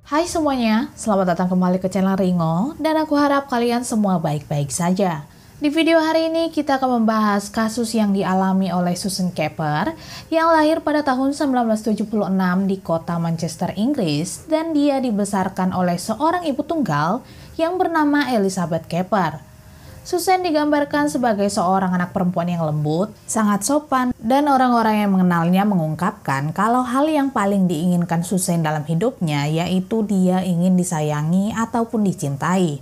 Hai semuanya, selamat datang kembali ke channel Ringo dan aku harap kalian semua baik-baik saja. Di video hari ini kita akan membahas kasus yang dialami oleh Susan Kepper yang lahir pada tahun 1976 di kota Manchester, Inggris, dan dia dibesarkan oleh seorang ibu tunggal yang bernama Elizabeth Kepper. Susan digambarkan sebagai seorang anak perempuan yang lembut, sangat sopan, dan orang-orang yang mengenalnya mengungkapkan kalau hal yang paling diinginkan Susan dalam hidupnya yaitu dia ingin disayangi ataupun dicintai.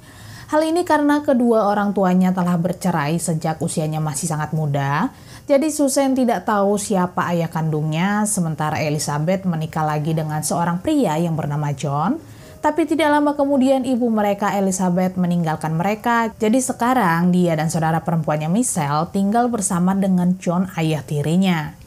Hal ini karena kedua orang tuanya telah bercerai sejak usianya masih sangat muda, jadi Susan tidak tahu siapa ayah kandungnya, sementara Elizabeth menikah lagi dengan seorang pria yang bernama John. Tapi tidak lama kemudian ibu mereka Elizabeth meninggalkan mereka, jadi sekarang dia dan saudara perempuannya Michelle tinggal bersama dengan John ayah tirinya.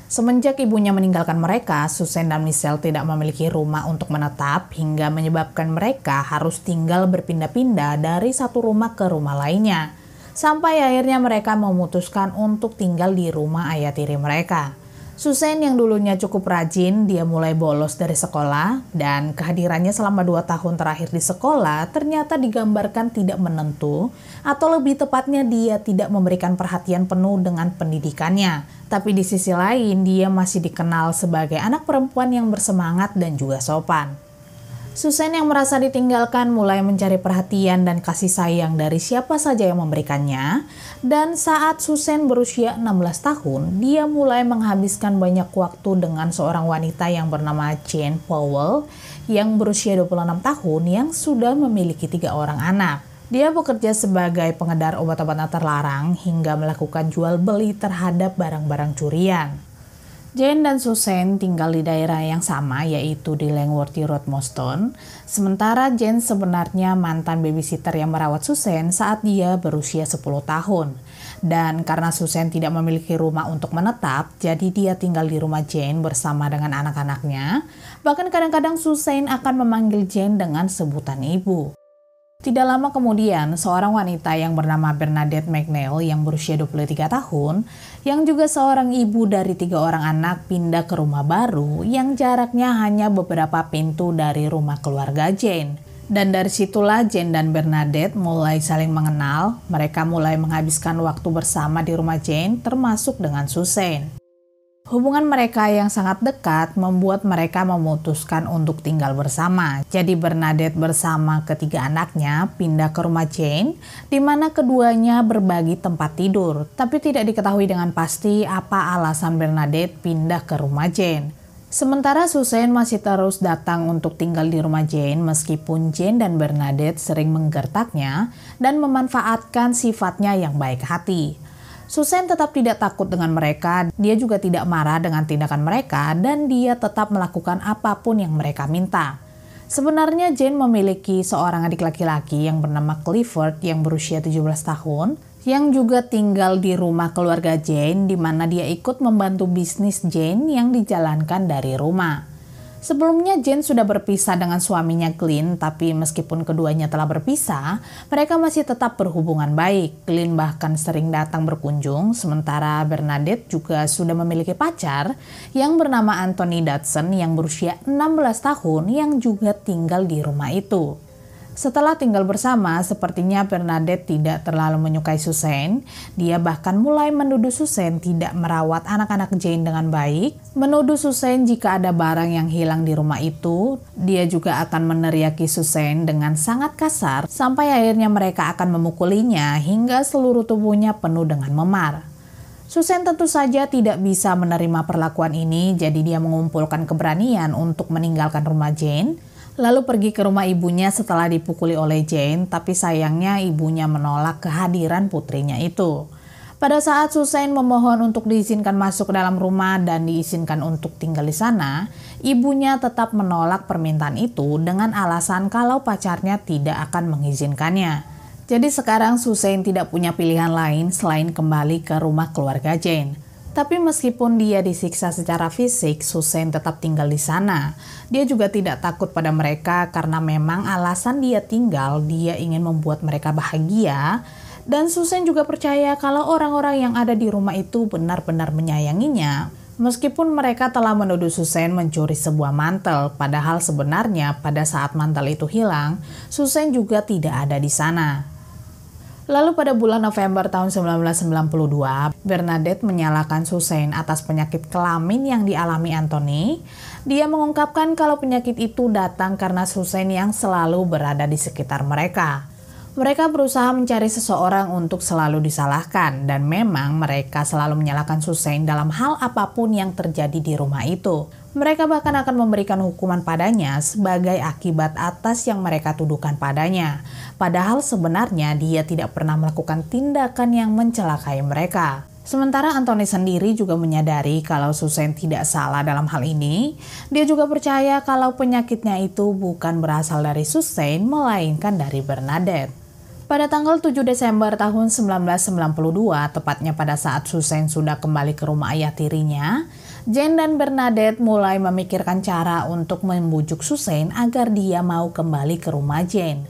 Semenjak ibunya meninggalkan mereka, Susan dan Michelle tidak memiliki rumah untuk menetap hingga menyebabkan mereka harus tinggal berpindah-pindah dari satu rumah ke rumah lainnya. Sampai akhirnya mereka memutuskan untuk tinggal di rumah ayah tiri mereka. Susan yang dulunya cukup rajin, dia mulai bolos dari sekolah dan kehadirannya selama 2 tahun terakhir di sekolah ternyata digambarkan tidak menentu atau lebih tepatnya dia tidak memberikan perhatian penuh dengan pendidikannya. Tapi di sisi lain dia masih dikenal sebagai anak perempuan yang bersemangat dan juga sopan. Susan yang merasa ditinggalkan mulai mencari perhatian dan kasih sayang dari siapa saja yang memberikannya. Dan saat Susan berusia 16 tahun, dia mulai menghabiskan banyak waktu dengan seorang wanita yang bernama Jane Powell yang berusia 26 tahun yang sudah memiliki 3 orang anak. Dia bekerja sebagai pengedar obat-obatan terlarang hingga melakukan jual beli terhadap barang-barang curian. Jane dan Susan tinggal di daerah yang sama yaitu di Langworthy Road, Boston. Sementara Jane sebenarnya mantan babysitter yang merawat Susan saat dia berusia 10 tahun. Dan karena Susan tidak memiliki rumah untuk menetap, jadi dia tinggal di rumah Jane bersama dengan anak-anaknya. Bahkan kadang-kadang Susan akan memanggil Jane dengan sebutan ibu. Tidak lama kemudian, seorang wanita yang bernama Bernadette McNeil yang berusia 23 tahun, yang juga seorang ibu dari 3 orang anak pindah ke rumah baru yang jaraknya hanya beberapa pintu dari rumah keluarga Jane. Dan dari situlah Jane dan Bernadette mulai saling mengenal, mereka mulai menghabiskan waktu bersama di rumah Jane termasuk dengan Susan. Hubungan mereka yang sangat dekat membuat mereka memutuskan untuk tinggal bersama. Jadi Bernadette bersama ketiga anaknya pindah ke rumah Jane, di mana keduanya berbagi tempat tidur. Tapi tidak diketahui dengan pasti apa alasan Bernadette pindah ke rumah Jane. Sementara Susan masih terus datang untuk tinggal di rumah Jane meskipun Jane dan Bernadette sering menggertaknya dan memanfaatkan sifatnya yang baik hati. Susan tetap tidak takut dengan mereka, dia juga tidak marah dengan tindakan mereka, dan dia tetap melakukan apapun yang mereka minta. Sebenarnya Jane memiliki seorang adik laki-laki yang bernama Clifford yang berusia 17 tahun, yang juga tinggal di rumah keluarga Jane di mana dia ikut membantu bisnis Jane yang dijalankan dari rumah. Sebelumnya Jane sudah berpisah dengan suaminya Glenn, tapi meskipun keduanya telah berpisah, mereka masih tetap berhubungan baik. Glenn bahkan sering datang berkunjung, sementara Bernadette juga sudah memiliki pacar yang bernama Anthony Dodson yang berusia 16 tahun yang juga tinggal di rumah itu. Setelah tinggal bersama, sepertinya Bernadette tidak terlalu menyukai Susan. Dia bahkan mulai menuduh Susan tidak merawat anak-anak Jane dengan baik, menuduh Susan jika ada barang yang hilang di rumah itu. Dia juga akan meneriaki Susan dengan sangat kasar, sampai akhirnya mereka akan memukulinya hingga seluruh tubuhnya penuh dengan memar. Susan tentu saja tidak bisa menerima perlakuan ini, jadi dia mengumpulkan keberanian untuk meninggalkan rumah Jane, lalu pergi ke rumah ibunya setelah dipukuli oleh Jane, tapi sayangnya ibunya menolak kehadiran putrinya itu. Pada saat Susan memohon untuk diizinkan masuk ke dalam rumah dan diizinkan untuk tinggal di sana, ibunya tetap menolak permintaan itu dengan alasan kalau pacarnya tidak akan mengizinkannya. Jadi sekarang Susan tidak punya pilihan lain selain kembali ke rumah keluarga Jane. Tapi meskipun dia disiksa secara fisik, Susan tetap tinggal di sana. Dia juga tidak takut pada mereka karena memang alasan dia tinggal, dia ingin membuat mereka bahagia. Dan Susan juga percaya kalau orang-orang yang ada di rumah itu benar-benar menyayanginya. Meskipun mereka telah menuduh Susan mencuri sebuah mantel, padahal sebenarnya pada saat mantel itu hilang, Susan juga tidak ada di sana. Lalu pada bulan November tahun 1992, Bernadette menyalahkan Susan atas penyakit kelamin yang dialami Anthony. Dia mengungkapkan kalau penyakit itu datang karena Susan yang selalu berada di sekitar mereka. Mereka berusaha mencari seseorang untuk selalu disalahkan, dan memang mereka selalu menyalahkan Susan dalam hal apapun yang terjadi di rumah itu. Mereka bahkan akan memberikan hukuman padanya sebagai akibat atas yang mereka tuduhkan padanya. Padahal sebenarnya dia tidak pernah melakukan tindakan yang mencelakai mereka. Sementara Anthony sendiri juga menyadari kalau Susan tidak salah dalam hal ini. Dia juga percaya kalau penyakitnya itu bukan berasal dari Susan, melainkan dari Bernadette. Pada tanggal 7 Desember tahun 1992, tepatnya pada saat Susan sudah kembali ke rumah ayah tirinya, Jane dan Bernadette mulai memikirkan cara untuk membujuk Susan agar dia mau kembali ke rumah Jane.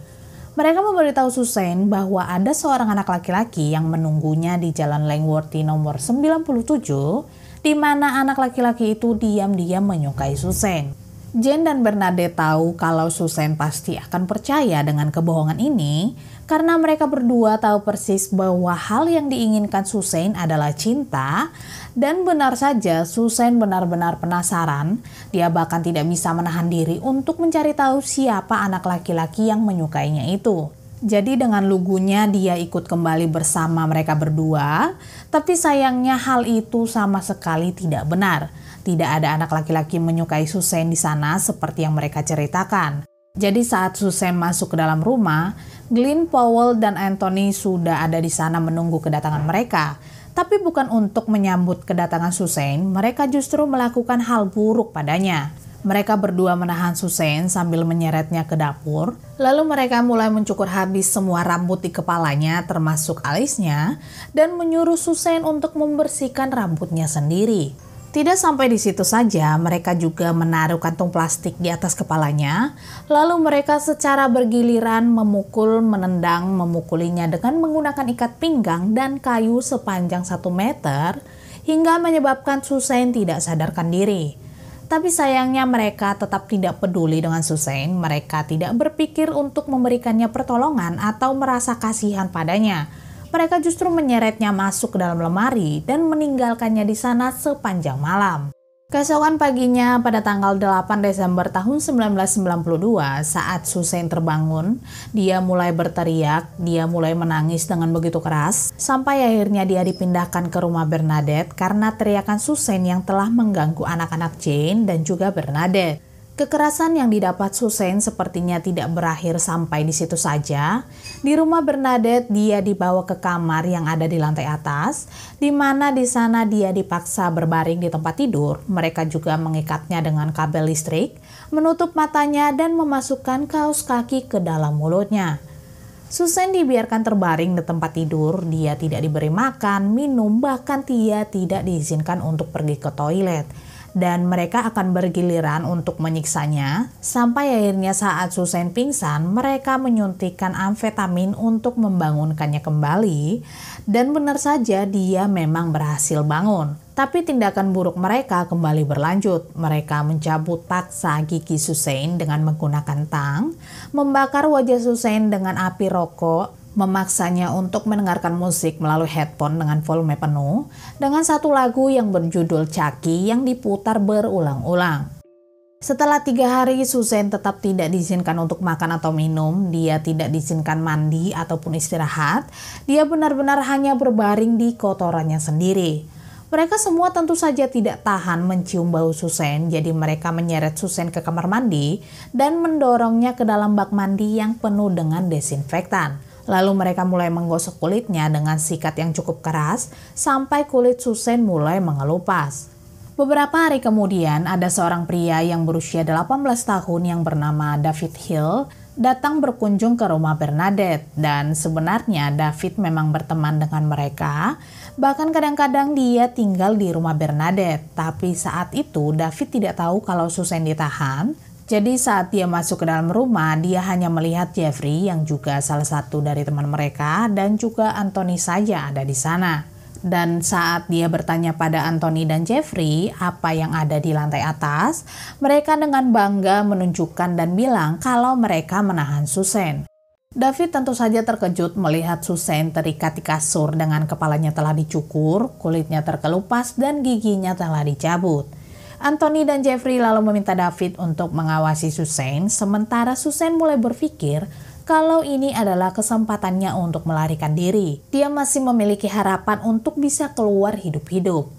Mereka memberitahu Susan bahwa ada seorang anak laki-laki yang menunggunya di Jalan Langworthy nomor 97, di mana anak laki-laki itu diam-diam menyukai Susan. Jane dan Bernadette tahu kalau Susan pasti akan percaya dengan kebohongan ini karena mereka berdua tahu persis bahwa hal yang diinginkan Susan adalah cinta, dan benar saja Susan benar-benar penasaran. Dia bahkan tidak bisa menahan diri untuk mencari tahu siapa anak laki-laki yang menyukainya itu. Jadi dengan lugunya dia ikut kembali bersama mereka berdua, tapi sayangnya hal itu sama sekali tidak benar. Tidak ada anak laki-laki menyukai Susan di sana seperti yang mereka ceritakan. Jadi saat Susan masuk ke dalam rumah, Glenn, Powell, dan Anthony sudah ada di sana menunggu kedatangan mereka. Tapi bukan untuk menyambut kedatangan Susan, mereka justru melakukan hal buruk padanya. Mereka berdua menahan Susan sambil menyeretnya ke dapur, lalu mereka mulai mencukur habis semua rambut di kepalanya termasuk alisnya, dan menyuruh Susan untuk membersihkan rambutnya sendiri. Tidak sampai di situ saja, mereka juga menaruh kantung plastik di atas kepalanya, lalu mereka secara bergiliran memukul, menendang, memukulinya dengan menggunakan ikat pinggang dan kayu sepanjang 1 meter, hingga menyebabkan Susan tidak sadarkan diri. Tapi sayangnya mereka tetap tidak peduli dengan Susan, mereka tidak berpikir untuk memberikannya pertolongan atau merasa kasihan padanya. Mereka justru menyeretnya masuk ke dalam lemari dan meninggalkannya di sana sepanjang malam. Keesokan paginya pada tanggal 8 Desember tahun 1992, saat Susan terbangun, dia mulai berteriak, dia mulai menangis dengan begitu keras, sampai akhirnya dia dipindahkan ke rumah Bernadette karena teriakan Susan yang telah mengganggu anak-anak Jane dan juga Bernadette. Kekerasan yang didapat Susan sepertinya tidak berakhir sampai di situ saja. Di rumah Bernadette, dia dibawa ke kamar yang ada di lantai atas, di mana di sana dia dipaksa berbaring di tempat tidur. Mereka juga mengikatnya dengan kabel listrik, menutup matanya dan memasukkan kaos kaki ke dalam mulutnya. Susan dibiarkan terbaring di tempat tidur, dia tidak diberi makan, minum, bahkan dia tidak diizinkan untuk pergi ke toilet. Dan mereka akan bergiliran untuk menyiksanya, sampai akhirnya saat Susan pingsan, mereka menyuntikkan amfetamin untuk membangunkannya kembali, dan benar saja dia memang berhasil bangun. Tapi tindakan buruk mereka kembali berlanjut. Mereka mencabut paksa gigi Susan dengan menggunakan tang, membakar wajah Susan dengan api rokok, memaksanya untuk mendengarkan musik melalui headphone dengan volume penuh, dengan satu lagu yang berjudul Chucky yang diputar berulang-ulang. Setelah 3 hari, Susan tetap tidak diizinkan untuk makan atau minum, dia tidak diizinkan mandi ataupun istirahat, dia benar-benar hanya berbaring di kotorannya sendiri. Mereka semua tentu saja tidak tahan mencium bau Susan, jadi mereka menyeret Susan ke kamar mandi dan mendorongnya ke dalam bak mandi yang penuh dengan desinfektan. Lalu mereka mulai menggosok kulitnya dengan sikat yang cukup keras sampai kulit Susan mulai mengelupas. Beberapa hari kemudian ada seorang pria yang berusia 18 tahun yang bernama David Hill datang berkunjung ke rumah Bernadette, dan sebenarnya David memang berteman dengan mereka. Bahkan kadang-kadang dia tinggal di rumah Bernadette, tapi saat itu David tidak tahu kalau Susan ditahan. Jadi saat dia masuk ke dalam rumah, dia hanya melihat Jeffrey yang juga salah satu dari teman mereka dan juga Anthony saja ada di sana. Dan saat dia bertanya pada Anthony dan Jeffrey apa yang ada di lantai atas, mereka dengan bangga menunjukkan dan bilang kalau mereka menahan Susan. David tentu saja terkejut melihat Susan terikat di kasur dengan kepalanya telah dicukur, kulitnya terkelupas, dan giginya telah dicabut. Anthony dan Jeffrey lalu meminta David untuk mengawasi Susan, sementara Susan mulai berpikir kalau ini adalah kesempatannya untuk melarikan diri. Dia masih memiliki harapan untuk bisa keluar hidup-hidup.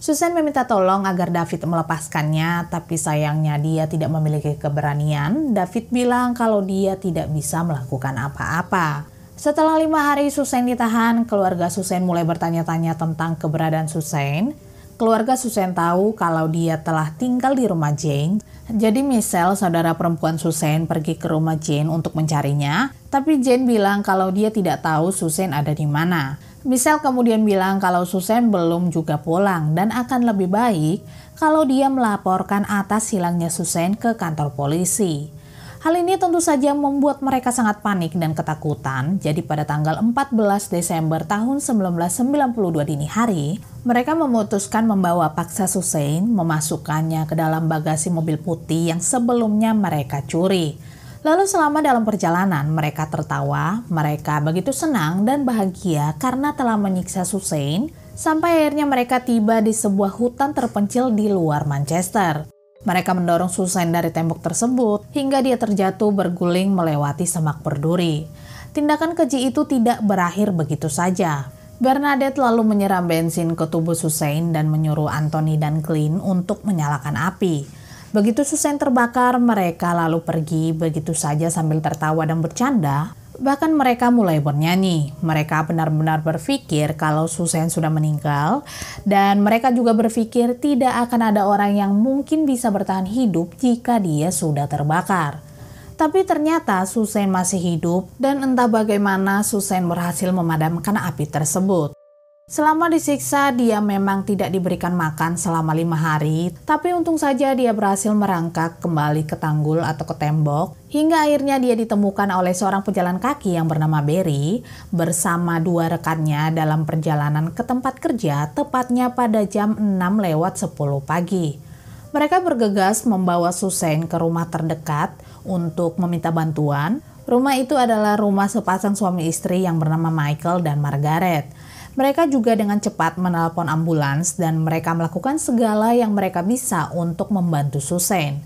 Susan meminta tolong agar David melepaskannya, tapi sayangnya dia tidak memiliki keberanian. David bilang kalau dia tidak bisa melakukan apa-apa. Setelah 5 hari Susan ditahan, keluarga Susan mulai bertanya-tanya tentang keberadaan Susan. Keluarga Susan tahu kalau dia telah tinggal di rumah Jane. Jadi Michelle, saudara perempuan Susan, pergi ke rumah Jane untuk mencarinya. Tapi Jane bilang kalau dia tidak tahu Susan ada di mana. Michelle kemudian bilang kalau Susan belum juga pulang dan akan lebih baik kalau dia melaporkan atas hilangnya Susan ke kantor polisi. Hal ini tentu saja membuat mereka sangat panik dan ketakutan. Jadi pada tanggal 14 Desember tahun 1992 dini hari, mereka memutuskan membawa paksa Susan, memasukkannya ke dalam bagasi mobil putih yang sebelumnya mereka curi. Lalu selama dalam perjalanan mereka tertawa, mereka begitu senang dan bahagia karena telah menyiksa Susan, sampai akhirnya mereka tiba di sebuah hutan terpencil di luar Manchester. Mereka mendorong Susan dari tembok tersebut hingga dia terjatuh berguling melewati semak berduri. Tindakan keji itu tidak berakhir begitu saja. Bernadette lalu menyiram bensin ke tubuh Susan dan menyuruh Anthony dan Glenn untuk menyalakan api. Begitu Susan terbakar, mereka lalu pergi begitu saja sambil tertawa dan bercanda. Bahkan mereka mulai bernyanyi. Mereka benar-benar berpikir kalau Susan sudah meninggal, dan mereka juga berpikir tidak akan ada orang yang mungkin bisa bertahan hidup jika dia sudah terbakar. Tapi ternyata Susan masih hidup, dan entah bagaimana Susan berhasil memadamkan api tersebut. Selama disiksa, dia memang tidak diberikan makan selama 5 hari, tapi untung saja dia berhasil merangkak kembali ke tanggul atau ke tembok, hingga akhirnya dia ditemukan oleh seorang pejalan kaki yang bernama Barry bersama 2 rekannya dalam perjalanan ke tempat kerja tepatnya pada jam 6:10 pagi. Mereka bergegas membawa Susan ke rumah terdekat untuk meminta bantuan. Rumah itu adalah rumah sepasang suami istri yang bernama Michael dan Margaret. Mereka juga dengan cepat menelpon ambulans dan mereka melakukan segala yang mereka bisa untuk membantu Susan.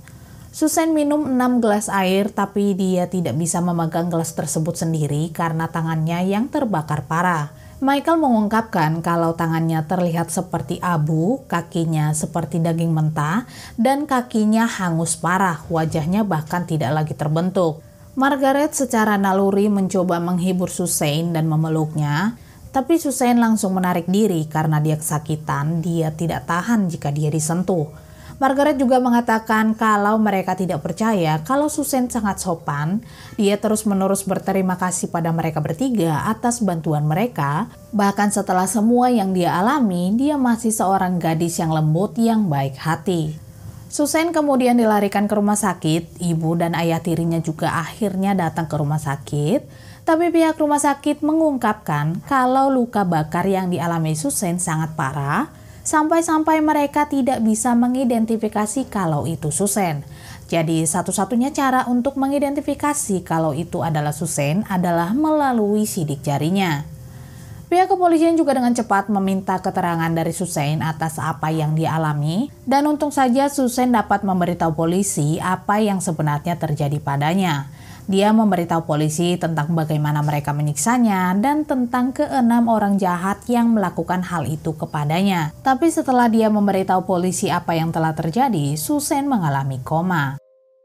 Susan minum 6 gelas air, tapi dia tidak bisa memegang gelas tersebut sendiri karena tangannya yang terbakar parah. Michael mengungkapkan kalau tangannya terlihat seperti abu, kakinya seperti daging mentah, dan kakinya hangus parah, wajahnya bahkan tidak lagi terbentuk. Margaret secara naluri mencoba menghibur Susan dan memeluknya, tapi Susan langsung menarik diri karena dia kesakitan, dia tidak tahan jika dia disentuh. Margaret juga mengatakan kalau mereka tidak percaya kalau Susan sangat sopan. Dia terus-menerus berterima kasih pada mereka bertiga atas bantuan mereka. Bahkan setelah semua yang dia alami, dia masih seorang gadis yang lembut yang baik hati. Susan kemudian dilarikan ke rumah sakit. Ibu dan ayah tirinya juga akhirnya datang ke rumah sakit. Tapi pihak rumah sakit mengungkapkan kalau luka bakar yang dialami Susan sangat parah, sampai-sampai mereka tidak bisa mengidentifikasi kalau itu Susan. Jadi satu-satunya cara untuk mengidentifikasi kalau itu adalah Susan adalah melalui sidik jarinya. Pihak kepolisian juga dengan cepat meminta keterangan dari Susan atas apa yang dia alami, dan untung saja Susan dapat memberitahu polisi apa yang sebenarnya terjadi padanya. Dia memberitahu polisi tentang bagaimana mereka menyiksanya dan tentang ke-6 orang jahat yang melakukan hal itu kepadanya. Tapi setelah dia memberitahu polisi apa yang telah terjadi, Susan mengalami koma.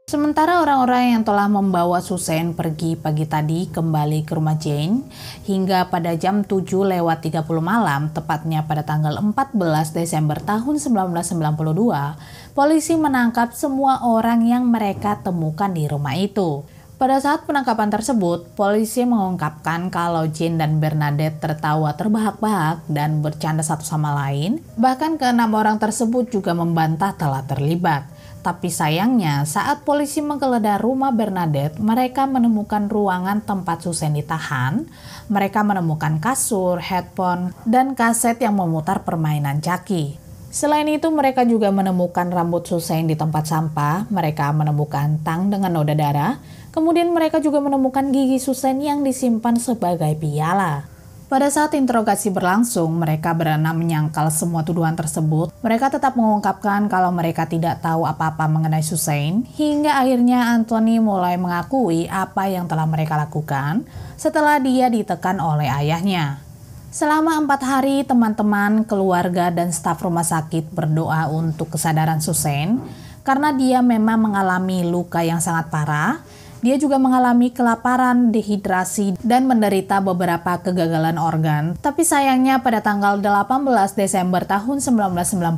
Sementara orang-orang yang telah membawa Susan pergi pagi tadi kembali ke rumah Jane, hingga pada jam 7:30 malam, tepatnya pada tanggal 14 Desember tahun 1992, polisi menangkap semua orang yang mereka temukan di rumah itu. Pada saat penangkapan tersebut, polisi mengungkapkan kalau Jane dan Bernadette tertawa terbahak-bahak dan bercanda satu sama lain. Bahkan ke-6 orang tersebut juga membantah telah terlibat. Tapi sayangnya, saat polisi menggeledah rumah Bernadette, mereka menemukan ruangan tempat Suzanne ditahan. Mereka menemukan kasur, headphone, dan kaset yang memutar permainan Chucky. Selain itu, mereka juga menemukan rambut Suzanne di tempat sampah. Mereka menemukan tang dengan noda darah. Kemudian mereka juga menemukan gigi Suzanne yang disimpan sebagai piala. Pada saat interogasi berlangsung, mereka berenam menyangkal semua tuduhan tersebut. Mereka tetap mengungkapkan kalau mereka tidak tahu apa-apa mengenai Suzanne, hingga akhirnya Anthony mulai mengakui apa yang telah mereka lakukan setelah dia ditekan oleh ayahnya. Selama 4 hari, teman-teman, keluarga, dan staf rumah sakit berdoa untuk kesadaran Suzanne karena dia memang mengalami luka yang sangat parah. Dia juga mengalami kelaparan, dehidrasi, dan menderita beberapa kegagalan organ. Tapi sayangnya pada tanggal 18 Desember tahun 1992,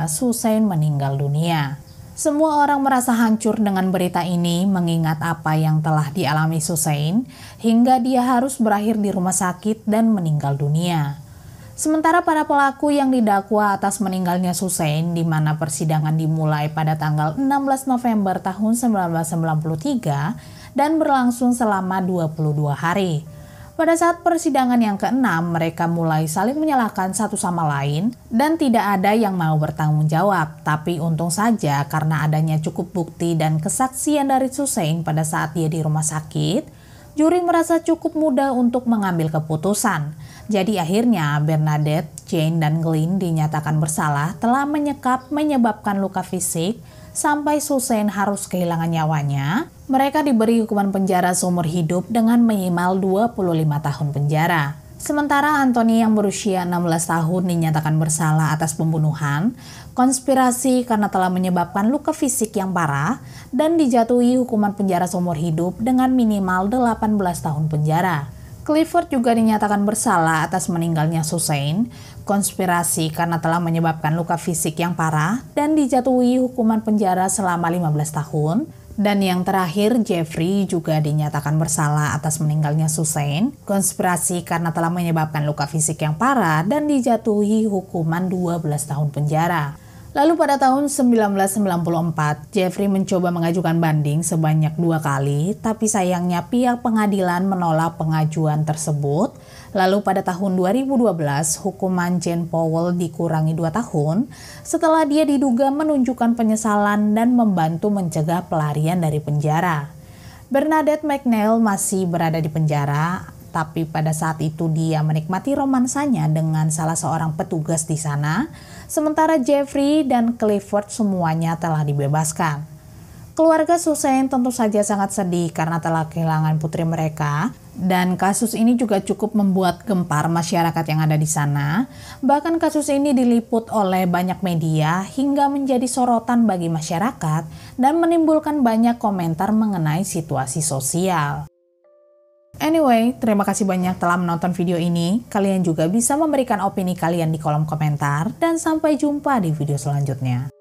Suzanne meninggal dunia. Semua orang merasa hancur dengan berita ini mengingat apa yang telah dialami Suzanne, hingga dia harus berakhir di rumah sakit dan meninggal dunia. Sementara para pelaku yang didakwa atas meninggalnya Suzanne, di mana persidangan dimulai pada tanggal 16 November tahun 1993 dan berlangsung selama 22 hari. Pada saat persidangan yang ke-6, mereka mulai saling menyalahkan satu sama lain dan tidak ada yang mau bertanggung jawab. Tapi untung saja karena adanya cukup bukti dan kesaksian dari Suzanne pada saat dia di rumah sakit, juri merasa cukup mudah untuk mengambil keputusan. Jadi akhirnya Bernadette, Jane, dan Glenn dinyatakan bersalah telah menyebabkan luka fisik sampai Suzanne harus kehilangan nyawanya. Mereka diberi hukuman penjara seumur hidup dengan minimal 25 tahun penjara. Sementara Anthony yang berusia 16 tahun dinyatakan bersalah atas pembunuhan, konspirasi karena telah menyebabkan luka fisik yang parah, dan dijatuhi hukuman penjara seumur hidup dengan minimal 18 tahun penjara. Clifford juga dinyatakan bersalah atas meninggalnya Suzanne, konspirasi karena telah menyebabkan luka fisik yang parah, dan dijatuhi hukuman penjara selama 15 tahun. Dan yang terakhir, Jeffrey juga dinyatakan bersalah atas meninggalnya Suzanne, konspirasi karena telah menyebabkan luka fisik yang parah, dan dijatuhi hukuman 12 tahun penjara. Lalu pada tahun 1994, Jeffrey mencoba mengajukan banding sebanyak 2 kali, tapi sayangnya pihak pengadilan menolak pengajuan tersebut. Lalu pada tahun 2012, hukuman Jane Powell dikurangi 2 tahun setelah dia diduga menunjukkan penyesalan dan membantu mencegah pelarian dari penjara. Bernadette McNeil masih berada di penjara, tapi pada saat itu dia menikmati romansanya dengan salah seorang petugas di sana, sementara Jeffrey dan Clifford semuanya telah dibebaskan. Keluarga Suzanne tentu saja sangat sedih karena telah kehilangan putri mereka, dan kasus ini juga cukup membuat gempar masyarakat yang ada di sana. Bahkan kasus ini diliput oleh banyak media hingga menjadi sorotan bagi masyarakat dan menimbulkan banyak komentar mengenai situasi sosial. Anyway, terima kasih banyak telah menonton video ini. Kalian juga bisa memberikan opini kalian di kolom komentar, dan sampai jumpa di video selanjutnya.